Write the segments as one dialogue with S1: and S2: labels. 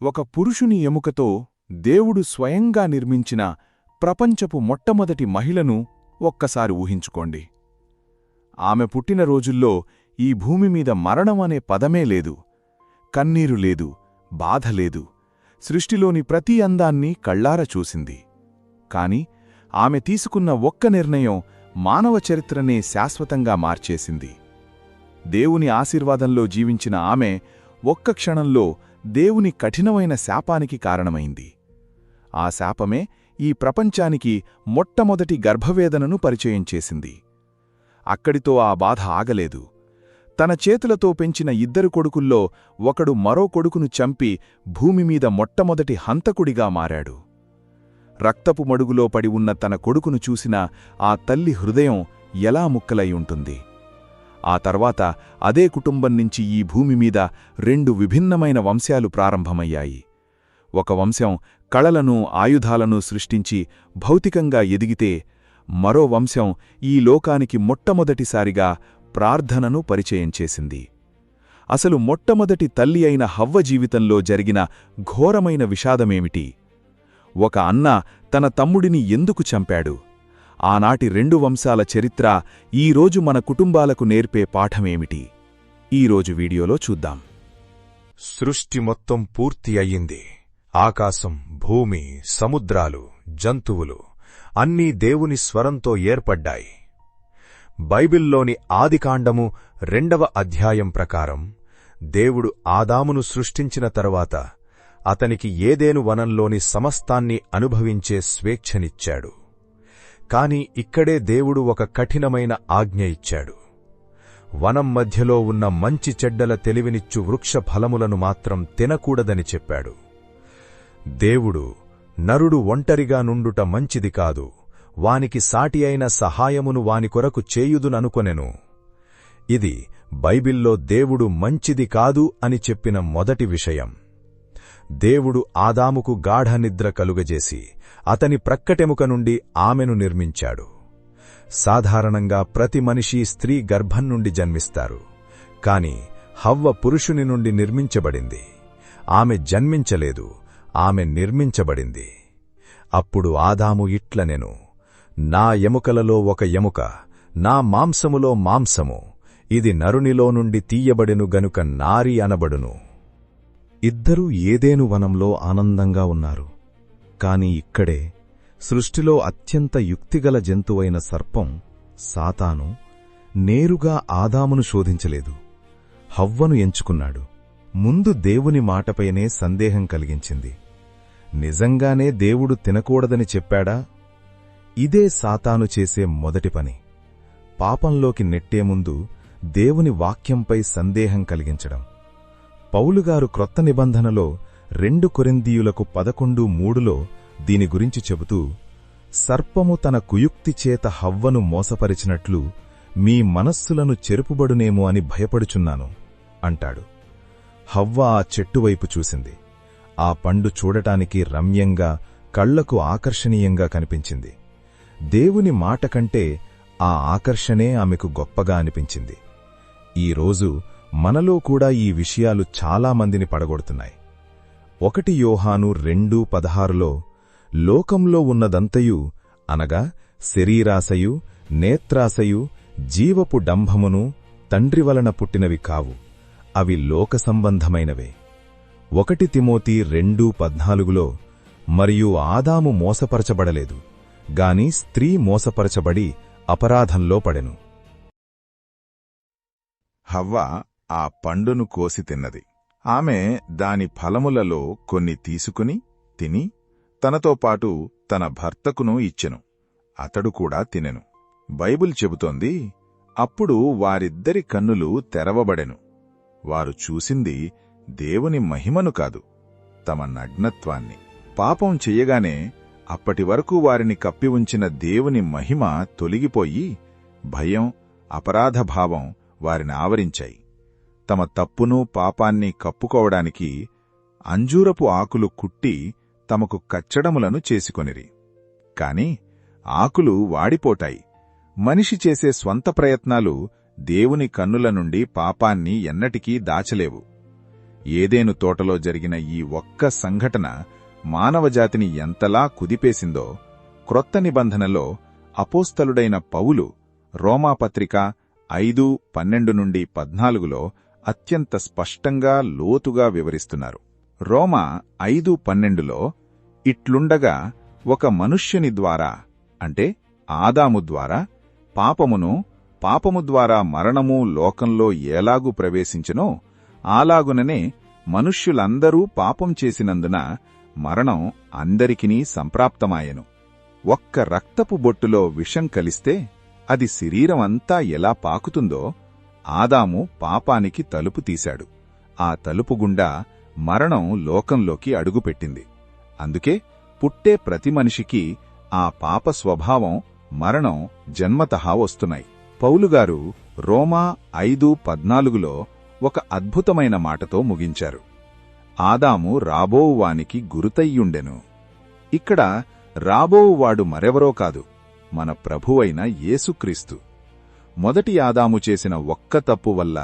S1: ఒక పురుషుని ఎముకతో దేవుడు స్వయంగా నిర్మించిన ప్రపంచపు మొట్టమొదటి మహిళను ఒక్కసారి ఊహించుకోండి. ఆమె పుట్టిన రోజుల్లో ఈ భూమిమీద మరణమనే పదమే లేదు, కన్నీరు లేదు, బాధ లేదు, సృష్టిలోని ప్రతి అందాన్ని కళ్ళార చూసింది. కాని ఆమె తీసుకున్న ఒక్క నిర్ణయం మానవ చరిత్రనే శాశ్వతంగా మార్చేసింది. దేవుని ఆశీర్వాదంలో జీవించిన ఆమె ఒక్క క్షణంలో దేవుని కఠినమైన శాపానికి కారణమైంది. ఆ శాపమే ఈ ప్రపంచానికి మొట్టమొదటి గర్భవేదనను పరిచయం చేసింది. అక్కడితో ఆ బాధ ఆగలేదు. తన చేతులతో పెంచిన ఇద్దరు కొడుకుల్లో ఒకడు మరో కొడుకును చంపి భూమిమీద మొట్టమొదటి హంతకుడిగా మారాడు. రక్తపు మడుగులో పడి ఉన్న తన కొడుకును చూసిన ఆ తల్లి హృదయం ఎలా ముక్కలై ఉంటుంది. ఆ తర్వాత అదే కుటుంబం నుంచి ఈ భూమిమీద రెండు విభిన్నమైన వంశాలు ప్రారంభమయ్యాయి. ఒక వంశం కళలను, ఆయుధాలను సృష్టించి భౌతికంగా ఎదిగితే, మరో వంశం ఈ లోకానికి మొట్టమొదటిసారిగా ప్రార్థనను పరిచయం చేసింది. అసలు మొట్టమొదటి తల్లి అయిన హవ్వ జీవితంలో జరిగిన ఘోరమైన విషాదమేమిటి? ఒక అన్న తన తమ్ముడిని ఎందుకు చంపాడు? ఆనాటి రెండు వంశాల చరిత్ర ఈరోజు మన కుటుంబాలకు నేర్పే పాఠమేమిటి? ఈరోజు వీడియోలో చూద్దాం.
S2: సృష్టి మొత్తం పూర్తి అయ్యింది. ఆకాశం, భూమి, సముద్రాలు, జంతువులు అన్నీ దేవుని స్వరంతో ఏర్పడ్డాయి. బైబిల్లోని ఆదికాండము 2వ అధ్యాయం ప్రకారం దేవుడు ఆదామును సృష్టించిన తరువాత అతనికి ఏదెను వనంలోని సమస్తాన్ని అనుభవించే స్వేచ్ఛనిచ్చాడు. కాని ఇక్కడే దేవుడు ఒక కఠినమైన ఆజ్ఞ ఇచ్చాడు. వనం మధ్యలో ఉన్న మంచి చెడ్డల తెలివినిచ్చు వృక్ష ఫలములను మాత్రం తినకూడదని చెప్పాడు. దేవుడు, నరుడు ఒంటరిగా నుండుట మంచిది కాదు, వానికి సాటి అయిన సహాయమును వాని కొరకు చేయుదుననుకొనెను. ఇది బైబిల్లో దేవుడు మంచిది కాదు అని చెప్పిన మొదటి విషయం. దేవుడు ఆదాముకు గాఢ నిద్ర కలుగజేసి అతని ప్రక్కటెముక నుండి ఆమెను నిర్మించాడు. సాధారణంగా ప్రతి మనిషి స్త్రీ గర్భం నుండి జన్మిస్తారు. కాని హవ్వ పురుషుని నుండి నిర్మించబడింది. ఆమె జన్మించలేదు, ఆమె నిర్మించబడింది. అప్పుడు ఆదాము ఇట్లనెను, నా ఎముకలలో ఒక ఎముక, నా మాంసములో మాంసము, ఇది నరునిలో నుండి తీయబడెను గనుక నారి అనబడును. ఇద్దరూ ఏదేను వనంలో ఆనందంగా ఉన్నారు. కాని ఇక్కడే సృష్టిలో అత్యంత యుక్తిగల జంతువైన సర్పం, సాతాను, నేరుగా ఆదామును శోధించలేదు, హవ్వను ఎంచుకున్నాడు. ముందు దేవుని మాటపైనే సందేహం కలిగించింది. నిజంగానే దేవుడు తినకూడదని చెప్పాడా? ఇదే సాతాను చేసే మొదటి పని. పాపంలోకి నెట్టే ముందు దేవుని వాక్యంపై సందేహం కలిగించడం. పౌలుగారు క్రొత్త నిబంధనలో 2 కొరింథీయులకు 11:3లో దీని గురించి చెబుతూ, సర్పము తన కుయుక్తి చేత హవ్వను మోసపరిచినట్లు మీ మనస్సులను చెరుపుబడునేమో అని భయపడుచున్నాను అంటాడు. హవ్వ ఆ చెట్టువైపు చూసింది. ఆ పండు చూడటానికి రమ్యంగా, కళ్లకు ఆకర్షణీయంగా కనిపించింది. దేవుని మాట కంటే ఆ ఆకర్షణే ఆమెకు గొప్పగా అనిపించింది. ఈరోజు మనలో కూడా ఈ విషయాలు చాలామందిని పడగొడుతున్నాయి. 1 యోహాను 2:16లో, లోకంలో ఉన్నదంతయు అనగా శరీరాశయు, నేత్రాశయు, జీవపు డంభమును తండ్రివలన పుట్టినవి కావు, అవి లోక సంబంధమైనవే. 1 తిమోతి 2:14లో, మరియు ఆదాము మోసపరచబడలేదు, గాని స్త్రీ మోసపరచబడి అపరాధంలో పడెను.
S3: హవ్వ ఆ పండును కోసి తిన్నది. ఆమె దాని ఫలములలో కొన్ని తీసుకుని తిని తనతో పాటు తన భర్తకును ఇచ్చెను. అతడు కూడా తినెను. బైబిల్ చెబుతోంది, అప్పుడు వారిద్దరి కన్నులు తెరవబడెను. వారు చూసింది దేవుని మహిమను కాదు, తమ నగ్నత్వాన్ని. పాపం చెయ్యగానే అప్పటివరకు వారిని కప్పి ఉంచిన దేవుని మహిమ తొలగిపోయి భయం, అపరాధభావం వారిని ఆవరించాయి. తమ తప్పును, పాపాన్ని కప్పుకోవడానికి అంజూరపు ఆకులు కుట్టి తమకు కచ్చడములను చేసుకొనిరి. కాని ఆకులు వాడిపోతాయి. మనిషి చేసే స్వంత ప్రయత్నాలు దేవుని కన్నుల నుండి పాపాన్ని ఎన్నటికీ దాచలేవు. ఏదేను తోటలో జరిగిన ఈ ఒక్క సంఘటన మానవజాతిని ఎంతలా కుదిపేసిందో క్రొత్త నిబంధనలో అపోస్తలుడైన పౌలు రోమాపత్రిక 5:12-14లో అత్యంత స్పష్టంగా లోతుగా వివరిస్తున్నారు. రోమా 5:12లో ఇట్లుండగా ఒక మనుష్యుని ద్వారా అంటే ఆదాము ద్వారా పాపము ద్వారా మరణము లోకంలో ఎలాగు ప్రవేశించెనో అలాగుననే మనుష్యులందరూ పాపం చేసినందున మరణం అందరికినీ సంప్రాప్తమాయెను. ఒక్క రక్తపు బొట్టులో విషం కలిస్తే అది శరీరమంతా ఎలా పాకుతుందో ఆదాము పాపానికి తలుపు తీశాడు. ఆ తలుపు గుండా మరణం లోకంలోకి అడుగుపెట్టింది. అందుకే పుట్టే ప్రతి మనిషికి ఆ పాప స్వభావం, మరణం జన్మతహా వస్తున్నాయి. పౌలుగారు రోమా 5:14లో ఒక అద్భుతమైన మాటతో ముగించారు. ఆదాము రాబోవువానికి గురుతయ్యుండెను. ఇక్కడ రాబోవువాడు మరెవరో కాదు, మన ప్రభువైన యేసుక్రీస్తు. మొదటి ఆదాము చేసిన ఒక్క తప్పు వల్ల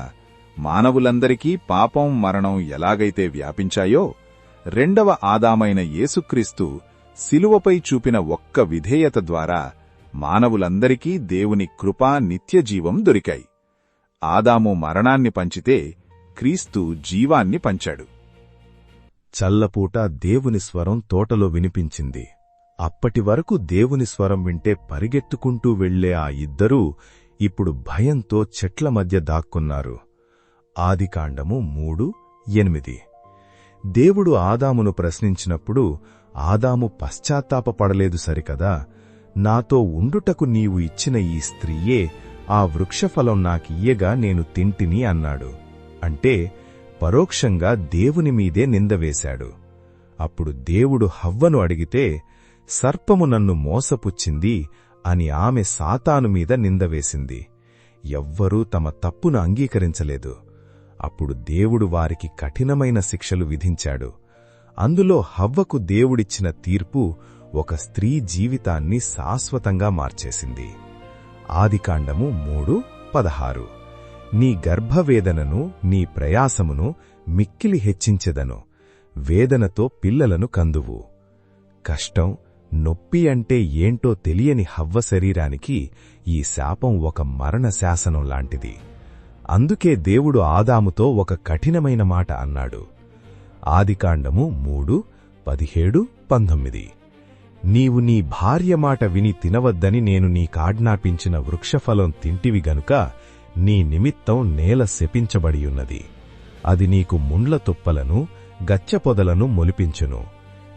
S3: మానవులందరికీ పాపం, మరణం ఎలాగైతే వ్యాపించాయో, రెండవ ఆదామైన యేసుక్రీస్తు శిలువపై చూపిన ఒక్క విధేయత ద్వారా మానవులందరికీ దేవుని కృపా నిత్యజీవం దొరికాయి. ఆదాము మరణాన్ని పంచితే క్రీస్తు జీవాన్ని పంచాడు.
S2: చల్లపూట దేవుని స్వరం తోటలో వినిపించింది. అప్పటివరకు దేవుని స్వరం వింటే పరిగెత్తుకుంటూ వెళ్లే ఆ ఇద్దరూ ఇప్పుడు భయంతో చెట్ల మధ్య దాక్కున్నారు. ఆదికాండము 3:8. దేవుడు ఆదామును ప్రశ్నించినప్పుడు ఆదాము పశ్చాత్తాపపడలేదు సరికదా. నాతో ఉండుటకు నీవు ఇచ్చిన ఈ స్త్రీయే ఆ వృక్షఫలం నాకియ్యగా నేను తింటిని అన్నాడు. అంటే పరోక్షంగా దేవుని మీదే నిందవేశాడు. అప్పుడు దేవుడు హవ్వను అడిగితే, సర్పము నన్ను మోసపుచ్చింది అని ఆమె సాతాను మీద నిందవేసింది. ఎవ్వరూ తమ తప్పును అంగీకరించలేదు. అప్పుడు దేవుడు వారికి కఠినమైన శిక్షలు విధించాడు. అందులో హవ్వకు దేవుడిచ్చిన తీర్పు ఒక స్త్రీ జీవితాన్ని శాశ్వతంగా మార్చేసింది. ఆదికాండము 3:16. నీ గర్భవేదనను నీ ప్రయాసమును మిక్కిలి హెచ్చించెదను, వేదనతో పిల్లలను కందువు. కష్టం, నొప్పి అంటే ఏంటో తెలియని హవ్వ శరీరానికి ఈ శాపం ఒక మరణ శాసనం లాంటిది. అందుకే దేవుడు ఆదాముతో ఒక కఠినమైన మాట అన్నాడు. ఆదికాండము 3:17-19. నీవు నీ భార్య మాట విని తినవద్దని నేను నీకాజ్ఞాపించిన వృక్షఫలం తింటివి గనుక నీ నిమిత్తం నేల శపించబడియున్నది. అది నీకు ముండ్ల తుప్పలను గచ్చపొదలను మొలిపించును.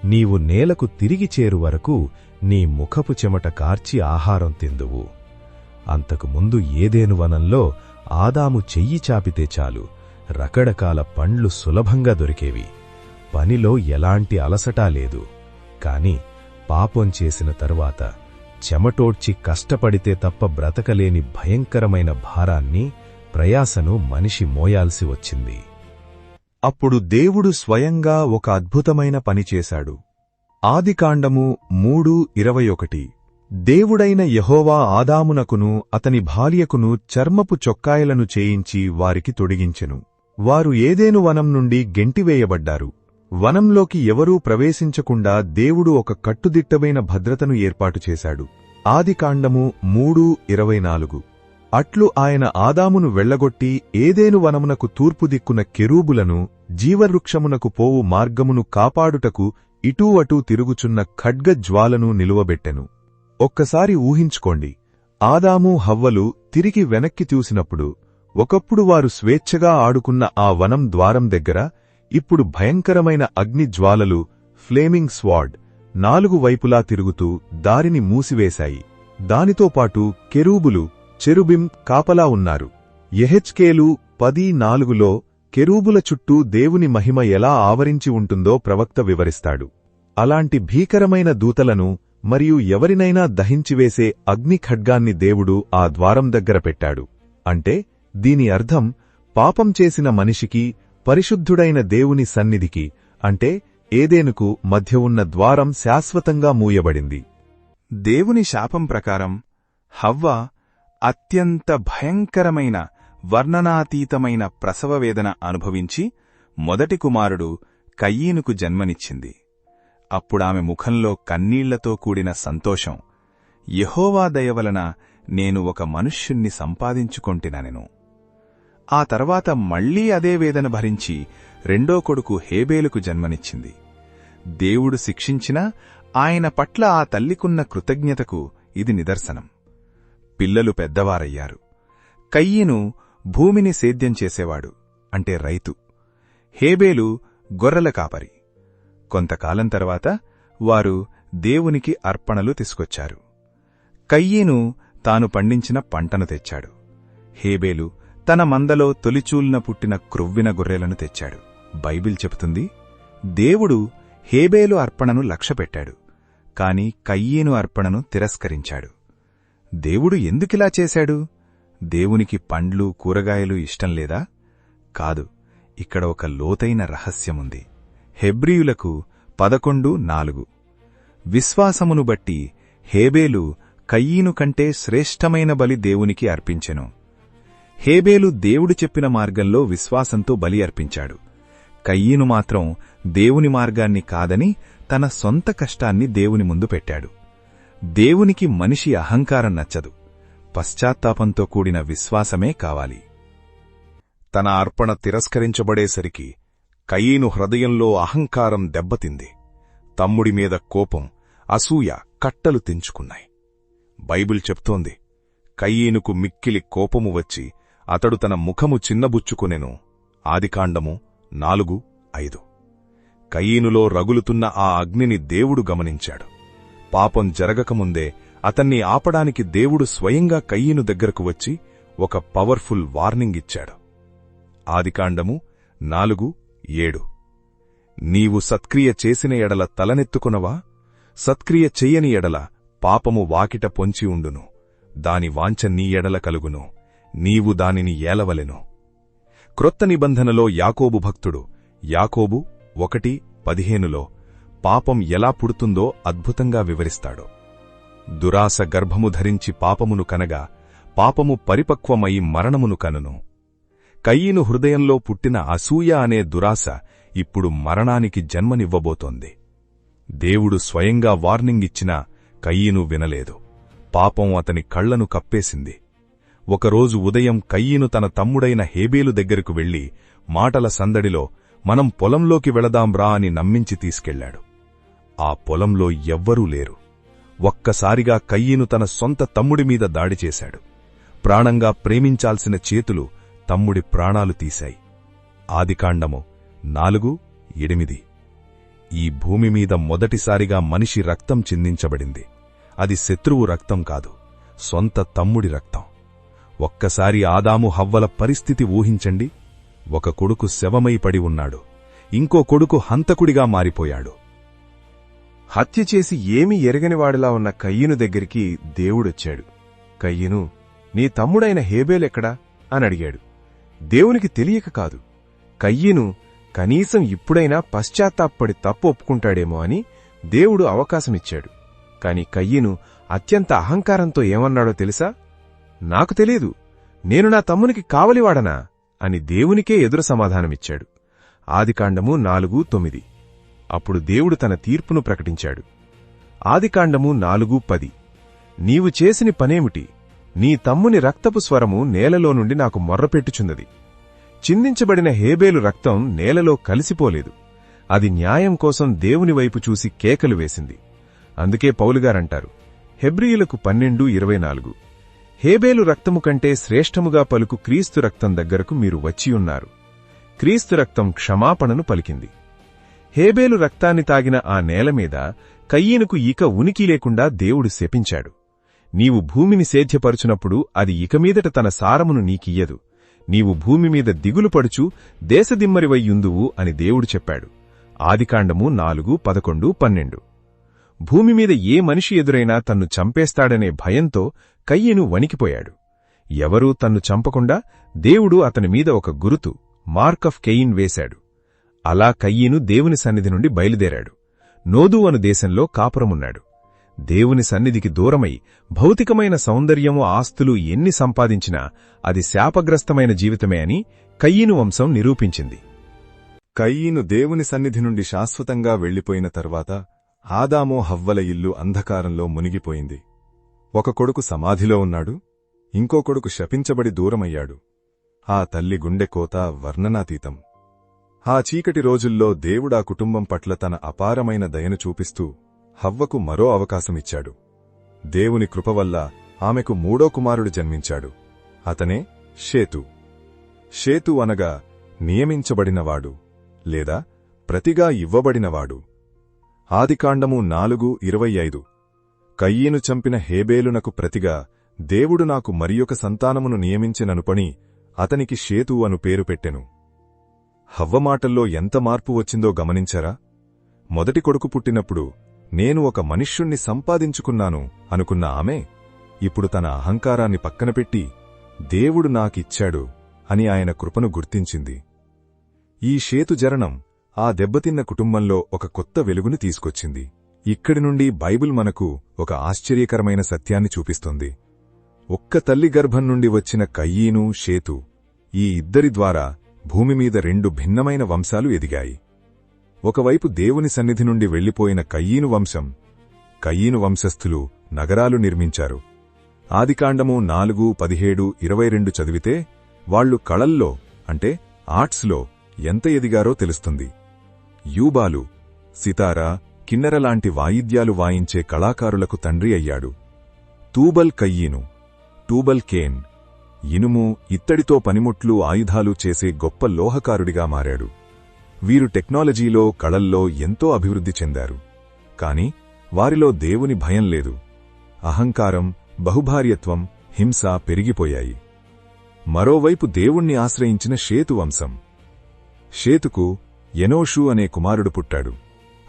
S2: నీవు నేలకు తిరిగి చేరువరకు నీ ముఖపు చెమట కార్చి ఆహారం తిందువు. అంతకుముందు ఏదేను వనంలో ఆదాము చెయ్యి చాపితే చాలు రకరకాల పండ్లు సులభంగా దొరికేవి. పనిలో ఎలాంటి అలసటా లేదు. కాని పాపం చేసిన తరువాత చెమటోడ్చి కష్టపడితే తప్ప బ్రతకలేని భయంకరమైన భారాన్ని, ప్రయాసను మనిషి మోయాల్సి వచ్చింది.
S1: అప్పుడు దేవుడు స్వయంగా ఒక అద్భుతమైన పని చేశాడు. ఆదికాండము 3:21. దేవుడైన యెహోవా ఆదామునకును అతని భార్యకును చర్మపు చొక్కాయలను చేయించి వారికి తొడిగించెను. వారు ఏదేను వనం నుండి గెంటివేయబడ్డారు. వనంలోకి ఎవరూ ప్రవేశించకుండా దేవుడు ఒక కట్టుదిట్టమైన భద్రతను ఏర్పాటు చేశాడు. ఆదికాండము 3:24. అట్లు ఆయన ఆదామును వెళ్లగొట్టి ఏదేను వనమునకు తూర్పు దిక్కున కెరూబులను, జీవవృక్షమునకు పోవు మార్గమును కాపాడుటకు ఇటూ అటూ తిరుగుచున్న ఖడ్గజ్వాలను నిలువబెట్టెను. ఒక్కసారి ఊహించుకోండి, ఆదాము హవ్వలు తిరిగి వెనక్కి చూసినప్పుడు ఒకప్పుడు వారు స్వేచ్ఛగా ఆడుకున్న ఆ వనం ద్వారం దగ్గర ఇప్పుడు భయంకరమైన అగ్నిజ్వాలలు, ఫ్లేమింగ్ స్వార్డ్, 4 వైపులా తిరుగుతూ దారిని మూసివేశాయి. దానితో పాటు కెరూబులు, చెరుబిం కాపలా ఉన్నారు. యెహెజ్కేలు 10:4లో కెరూబుల చుట్టూ దేవుని మహిమ ఎలా ఆవరించి ఉంటుందో ప్రవక్త వివరిస్తాడు. అలాంటి భీకరమైన దూతలను మరియు ఎవరినైనా దహించివేసే అగ్ని ఖడ్గాన్ని దేవుడు ఆ ద్వారం దగ్గర పెట్టాడు. అంటే దీని అర్థం పాపం చేసిన మనిషికి, పరిశుద్ధుడైన దేవుని సన్నిధికి అంటే ఏదేనుకు మధ్య ఉన్న ద్వారం శాశ్వతంగా మూయబడింది.
S4: దేవుని శాపం ప్రకారం హవ్వ అత్యంత భయంకరమైన, వర్ణనాతీతమైన ప్రసవవేదన అనుభవించి
S3: మొదటి కుమారుడు కయీనుకు జన్మనిచ్చింది. అప్పుడామె ముఖంలో కన్నీళ్లతో కూడిన సంతోషం, యెహోవా దయవలన నేను ఒక మనుష్యుణ్ణి సంపాదించుకొంటినెను. ఆ తర్వాత మళ్లీ అదే వేదన భరించి రెండో కొడుకు హేబేలుకు జన్మనిచ్చింది. దేవుడు శిక్షించినా ఆయన పట్ల ఆ తల్లికున్న కృతజ్ఞతకు ఇది నిదర్శనం. పిల్లలు పెద్దవారయ్యారు. కయీను భూమిని సేద్యం చేసేవాడు, అంటే రైతు. హేబేలు గొర్రెల కాపరి. కొంతకాలం తర్వాత వారు దేవునికి అర్పణలు తీసుకొచ్చారు. కయీను తాను పండించిన పంటను తెచ్చాడు. హేబేలు తన మందలో తొలిచూల్న పుట్టిన క్రొవ్విన గొర్రెలను తెచ్చాడు. బైబిల్ చెబుతుంది, దేవుడు హేబేలు అర్పణను లక్ష్యపెట్టాడు, కాని కయీను అర్పణను తిరస్కరించాడు. దేవుడు ఎందుకిలా చేశాడు? దేవునికి పండ్లు, కూరగాయలు ఇష్టం లేదా? కాదు, ఇక్కడ ఒక లోతైన రహస్యముంది. హెబ్రీయులకు 11:4. విశ్వాసమును బట్టి హేబేలు కయీను కంటే శ్రేష్టమైన బలి దేవునికి అర్పించెను. హేబేలు దేవుడు చెప్పిన మార్గంలో విశ్వాసంతో బలి అర్పించాడు. కయీను మాత్రం దేవుని మార్గాన్ని కాదని తన సొంత కష్టాన్ని దేవుని ముందు పెట్టాడు. దేవునికి మనిషి అహంకారం నచ్చదు. పశ్చాత్తాపంతో కూడిన విశ్వాసమే కావాలి.
S2: తన అర్పణ తిరస్కరించబడేసరికి కయీను హృదయంలో అహంకారం దెబ్బతింది. తమ్ముడి మీద కోపం, అసూయ కట్టలు తెంచుకున్నాయి. బైబిల్ చెప్తోంది, కయీనుకు మిక్కిలి కోపము వచ్చి అతడు తన ముఖము చిన్నబుచ్చుకొనెను. ఆదికాండము 4:5. కయీనులో రగులుతున్న ఆ అగ్నిని దేవుడు గమనించాడు. పాపం జరగకముందే అతన్ని ఆపడానికి దేవుడు స్వయంగా కయీను దగ్గరకు వచ్చి ఒక పవర్ఫుల్ వార్నింగ్ ఇచ్చాడు. ఆదికాండము 4:7. నీవు సత్క్రియ చేసిన ఎడల తలనెత్తుకొనవా? సత్క్రియ చెయ్యని ఎడల పాపము వాకిట పొంచి ఉండును, దాని వాంఛ నీ ఎడల కలుగును, నీవు దానిని ఏలవలెను. క్రొత్త నిబంధనలో యాకోబు భక్తుడు యాకోబు 1:15లో పాపం ఎలా పుడుతుందో అద్భుతంగా వివరిస్తాడు. దురాశ గర్భము ధరించి పాపమును కనగా పాపము పరిపక్వమై మరణమును కనును. కయీను హృదయంలో పుట్టిన అసూయ అనే దురాశ ఇప్పుడు మరణానికి జన్మనివ్వబోతోంది. దేవుడు స్వయంగా వార్నింగ్ ఇచ్చినా కయీను వినలేదు. పాపం అతని కళ్లను కప్పేసింది. ఒకరోజు ఉదయం కయీను తన తమ్ముడైన హేబేలు దగ్గరకు వెళ్లి మాటల సందడిలో మనం పొలంలోకి వెళదాంరా అని నమ్మించి తీసుకెళ్లాడు. ఆ పొలంలో ఎవ్వరూ లేరు. ఒక్కసారిగా కయీను తన సొంత తమ్ముడిమీద దాడి చేశాడు. ప్రాణంగా ప్రేమించాల్సిన చేతులు తమ్ముడి ప్రాణాలు తీశాయి. ఆదికాండము 4:8. ఈ భూమిమీద మొదటిసారిగా మనిషి రక్తం చిందించబడింది. అది శత్రువు రక్తం కాదు, సొంత తమ్ముడి రక్తం. ఒక్కసారి ఆదాము హవ్వల పరిస్థితి ఊహించండి. ఒక కొడుకు శవమై పడి ఉన్నాడు, ఇంకో కొడుకు హంతకుడిగా మారిపోయాడు.
S4: హత్య చేసి ఏమీ ఎరగనివాడిలా ఉన్న కయ్యను దగ్గరికి దేవుడొచ్చాడు. కయ్యను, నీ తమ్ముడైన హేబేలెక్కడా అని అడిగాడు. దేవునికి తెలియక కాదు, కయ్యను కనీసం ఇప్పుడైనా పశ్చాత్తాపడి తప్పు ఒప్పుకుంటాడేమో అని దేవుడు అవకాశమిచ్చాడు. కాని కయ్యను అత్యంత అహంకారంతో ఏమన్నాడో తెలుసా? నాకు తెలీదు, నేను నా తమ్మునికి కావలివాడనా అని దేవునికే ఎదురు సమాధానమిచ్చాడు. ఆదికాండము 4:9. అప్పుడు దేవుడు తన తీర్పును ప్రకటించాడు. ఆదికాండము 4:10. నీవు చేసిన పనేమిటి? నీ తమ్ముని రక్తపు స్వరము నేలలో నుండి నాకు మొర్రపెట్టుచున్నది. చిందించబడిన హేబేలు రక్తం నేలలో కలిసిపోలేదు. అది న్యాయం కోసం దేవుని వైపు చూసి కేకలు వేసింది. అందుకే పౌలుగారంటారు, హెబ్రీయులకు 12:24, హేబేలు రక్తము కంటే శ్రేష్టముగా పలుకు క్రీస్తు రక్తం దగ్గరకు మీరు వచ్చియున్నారు. క్రీస్తు రక్తం క్షమాపణను పలికింది. హేబేలు రక్తాన్ని తాగిన ఆ నేలమీద కయ్యీనుకు ఇక ఉనికి లేకుండా దేవుడు శపించాడు. నీవు భూమిని సేద్యపరుచునప్పుడు అది ఇకమీదట తన సారమును నీకియ్యదు. నీవు భూమిమీద దిగులుపడుచు దేశదిమ్మరివయ్యుందువు అని దేవుడు చెప్పాడు. ఆదికాండము 4:11-12. భూమిమీద ఏ మనిషి ఎదురైనా తన్ను చంపేస్తాడనే భయంతో కయ్యీను వణికిపోయాడు. ఎవరూ తన్ను చంపకుండా దేవుడు అతనిమీద ఒక గురుతు, మార్క్ ఆఫ్ కెయిన్ వేశాడు. అలా కయ్యీను దేవుని సన్నిధి నుండి బయలుదేరాడు. నోదు అను దేశంలో కాపురమున్నాడు. దేవుని సన్నిధికి దూరమై భౌతికమైన సౌందర్యము, ఆస్తులు ఎన్ని సంపాదించినా అది శాపగ్రస్తమైన జీవితమే అని కయ్యీను వంశం నిరూపించింది. కయీను దేవుని సన్నిధి నుండి శాశ్వతంగా వెళ్లిపోయిన తర్వాత ఆదాము హవ్వల ఇల్లు అంధకారంలో మునిగిపోయింది. ఒక కొడుకు సమాధిలో ఉన్నాడు, ఇంకో కొడుకు శపించబడి దూరమయ్యాడు. ఆ తల్లి గుండెకోత వర్ణనాతీతం. ఆ చీకటి రోజుల్లో దేవుడా కుటుంబం పట్ల తన అపారమైన దయను చూపిస్తూ హవ్వకు మరో అవకాశమిచ్చాడు. దేవుని కృపవల్ల ఆమెకు మూడో కుమారుడు జన్మించాడు. అతనే షేతు. షేతు అనగా నియమించబడినవాడు లేదా ప్రతిగా ఇవ్వబడినవాడు. ఆదికాండము 4:25. కయీను చంపిన హేబేలునకు ప్రతిగా దేవుడు నాకు మరియొక సంతానమును నియమించెననుపని అతనికి షేతు అను పేరు పెట్టెను. హవ్వ మాటల్లో ఎంత మార్పు వచ్చిందో గమనించరా? మొదటి కొడుకు పుట్టినప్పుడు నేను ఒక మనుష్యుణ్ణి సంపాదించుకున్నాను అనుకున్న ఆమె ఇప్పుడు తన అహంకారాన్ని పక్కనపెట్టి దేవుడు నాకిచ్చాడు అని ఆయన కృపను గుర్తించింది. ఈ షేతు జననం ఆ దెబ్బతిన్న కుటుంబంలో ఒక కొత్త వెలుగుని తీసుకొచ్చింది. ఇక్కడి నుండి బైబిల్ మనకు ఒక ఆశ్చర్యకరమైన సత్యాన్ని చూపిస్తుంది. ఒక్క తల్లి గర్భం నుండి వచ్చిన కయీను, షేతు ఈ ఇద్దరి ద్వారా భూమిమీద రెండు భిన్నమైన వంశాలు ఎదిగాయి. ఒకవైపు దేవుని సన్నిధి నుండి వెళ్లిపోయిన కయీను వంశం, కయీను వంశస్థులు నగరాలు నిర్మించారు. ఆదికాండము 4:17-22 చదివితే వాళ్లు కళల్లో అంటే ఆర్ట్స్లో ఎంత ఎదిగారో తెలుస్తుంది. యూబాలు, సితారా, కిన్నెరలాంటి వాయిద్యాలు వాయించే కళాకారులకు తండ్రి అయ్యాడు. తూబల్ కయ్యీను, టూబల్ కేన్ ఇనుము, ఇత్తడితో పనిముట్లు, ఆయుధాలు చేసే గొప్ప లోహకారుడిగా మారాడు. వీరు టెక్నాలజీలో, కళల్లో ఎంతో అభివృద్ధి చెందారు. కాని వారిలో దేవుని భయం లేదు. అహంకారం, బహుభార్యత్వం, హింస పెరిగిపోయాయి. మరోవైపు దేవుణ్ణి ఆశ్రయించిన షేతు వంశం. షేతుకు ఎనోషు అనే కుమారుడు పుట్టాడు.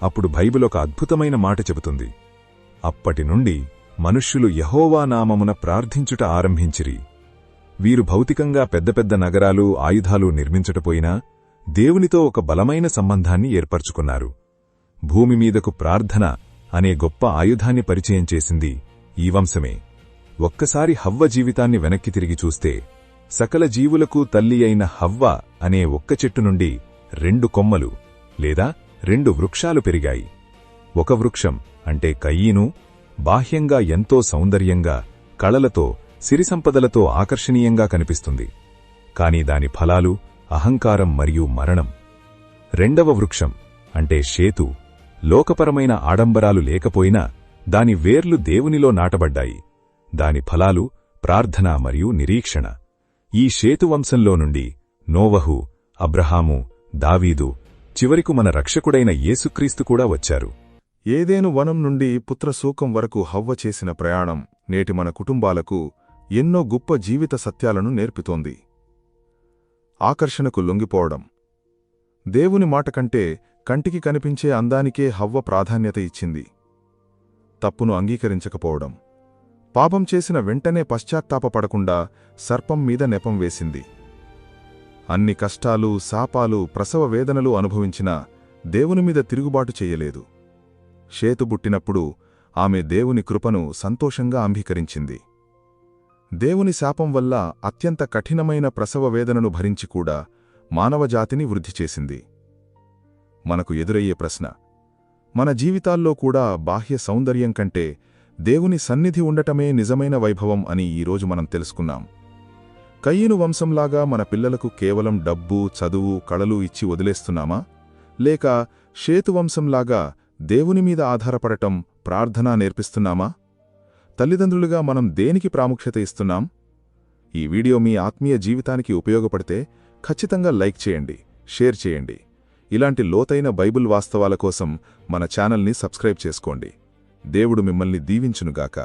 S4: అప్పుడు బైబిల్ ఒక అద్భుతమైన మాట చెబుతుంది. అప్పటినుండి మనుష్యులు యెహోవా నామమున ప్రార్థించుట ఆరంభించిరి. వీరు భౌతికంగా పెద్ద పెద్ద నగరాలు, ఆయుధాలు నిర్మించటపోయినా దేవునితో ఒక బలమైన సంబంధాన్ని ఏర్పరచుకున్నారు. భూమిమీదకు ప్రార్థన అనే గొప్ప ఆయుధాన్ని పరిచయం చేసింది ఈ వంశమే. ఒక్కసారి హవ్వ జీవితాన్ని వెనక్కి తిరిగి చూస్తే సకల జీవులకు తల్లి అయిన హవ్వ అనే ఒక్క చెట్టు నుండి 2 కొమ్మలు లేదా 2 వృక్షాలు పెరిగాయి. ఒక వృక్షం అంటే కయీను బాహ్యంగా ఎంతో సౌందర్యంగా, కళలతో, సిరిసంపదలతో ఆకర్షణీయంగా కనిపిస్తుంది. కాని దాని ఫలాలు అహంకారం మరియు మరణం. రెండవ వృక్షం అంటే షేతు లోకపరమైన ఆడంబరాలు లేకపోయినా దాని వేర్లు దేవునిలో నాటబడ్డాయి. దాని ఫలాలు ప్రార్థన మరియు నిరీక్షణ. ఈ షేతు వంశంలో నుండి నోవహు, అబ్రహాము, దావీదు, చివరకు మన రక్షకుడైన యేసుక్రీస్తు కూడా వచ్చారు.
S1: ఏదేను వనం నుండి పుత్రశోకం వరకు హవ్వ చేసిన ప్రయాణం నేటి మన కుటుంబాలకు ఎన్నో గొప్ప జీవిత సత్యాలను నేర్పుతోంది. ఆకర్షణకు లొంగిపోవడం. దేవుని మాట కంటే కంటికి కనిపించే అందానికే హవ్వ ప్రాధాన్యత ఇచ్చింది. తప్పును అంగీకరించకపోవడం. పాపం చేసిన వెంటనే పశ్చాత్తాపపడకుండా సర్పం మీద నెపం వేసింది. అన్ని కష్టాలు, శాపాలు, ప్రసవ వేదనలు అనుభవించినా దేవునిమీద తిరుగుబాటు చెయ్యలేదు. షేతు పుట్టినప్పుడు ఆమె దేవుని కృపను సంతోషంగా అంగీకరించింది. దేవుని శాపం వల్ల అత్యంత కఠినమైన ప్రసవ వేదనను భరించి కూడా మానవజాతిని వృద్ధి చేసింది. మనకు ఎదురయ్యే ప్రశ్న: మన జీవితాల్లో కూడా బాహ్య సౌందర్యం కంటే దేవుని సన్నిధి ఉండటమే నిజమైన వైభవం అని ఈరోజు మనం తెలుసుకున్నాం. కయీను వంశంలాగా మన పిల్లలకు కేవలం డబ్బు, చదువు, కళలు ఇచ్చి వదిలేస్తున్నామా? లేక షేతు వంశంలాగా దేవునిమీద ఆధారపడటం, ప్రార్థన నేర్పిస్తున్నామా? తల్లిదండ్రులుగా మనం దేనికి ప్రాముఖ్యత ఇస్తున్నాం? ఈ వీడియో మీ ఆత్మీయ జీవితానికి ఉపయోగపడితే ఖచ్చితంగా లైక్ చేయండి, షేర్ చేయండి. ఇలాంటి లోతైన బైబిల్ వాస్తవాల కోసం మన ఛానల్ని సబ్స్క్రైబ్ చేసుకోండి. దేవుడు మిమ్మల్ని దీవించునుగాక.